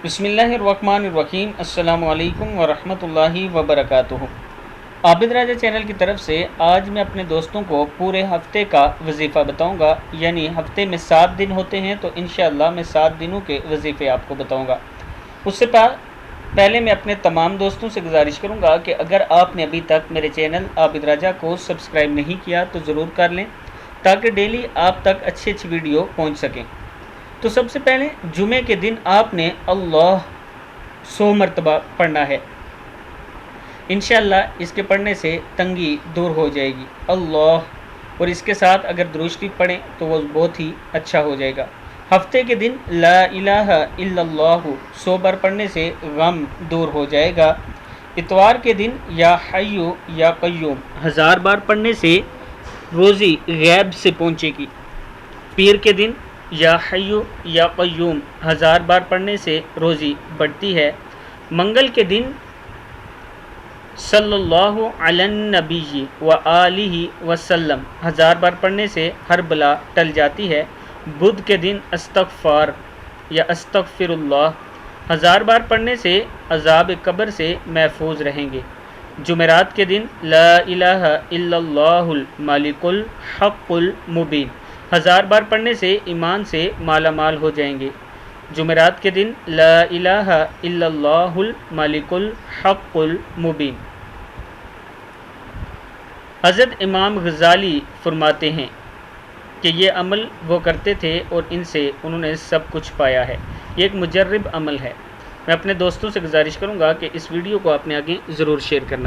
بسم اللہ الرحمن الرحیم۔ السلام علیکم ورحمۃ اللہ وبرکاتہ۔ عابد راجہ چینل کی طرف سے آج میں اپنے دوستوں کو پورے ہفتے کا وظیفہ بتاؤں گا، یعنی ہفتے میں 7 دن ہوتے ہیں تو انشاءاللہ میں 7 دنوں کے وظیفے آپ کو بتاؤں گا۔ اس سے پہلے میں اپنے تمام دوستوں سے گزارش کروں گا کہ اگر آپ نے ابھی تک میرے چینل عابد راجہ کو سبسکرائب نہیں کیا تو ضرور کر لیں تاکہ ڈیلی آپ تک اچھی ویڈیو پہنچ سکیں۔ تو سب سے پہلے جمعے کے دن آپ نے اللہ 100 مرتبہ پڑھنا ہے۔ انشاءاللہ اس کے پڑھنے سے تنگی دور ہو جائے گی اللہ، اور اس کے ساتھ اگر درود شریف پڑھیں تو وہ بہت ہی اچھا ہو جائے گا۔ ہفتے کے دن لا الہ الا اللہ 100 بار پڑھنے سے غم دور ہو جائے گا۔ اتوار کے دن یا حی یا قیوم 1000 بار پڑھنے سے روزی غیب سے پہنچے گی۔ پیر کے دن یا حی یا قیوم 1000 بار پڑھنے سے روزی بڑھتی ہے۔ منگل کے دن صلی اللہ علی النبی و آلہ وسلم 1000 بار پڑھنے سے ہر بلا ٹل جاتی ہے۔ بدھ کے دن استغفار یا استغفر اللہ 1000 بار پڑھنے سے عذاب قبر سے محفوظ رہیں گے۔ جمعرات کے دن لا الہ الا اللہ الملک الحق المبین 1000 بار پڑھنے سے ایمان سے مالا مال ہو جائیں گے۔ جمعرات کے دن لا الہ الا اللہ الملک الحق المبین۔ حضرت امام غزالی فرماتے ہیں کہ یہ عمل وہ کرتے تھے اور ان سے انہوں نے سب کچھ پایا ہے۔ یہ ایک مجرب عمل ہے۔ میں اپنے دوستوں سے گزارش کروں گا کہ اس ویڈیو کو آپ نے آگے ضرور شیئر کرنا ہے۔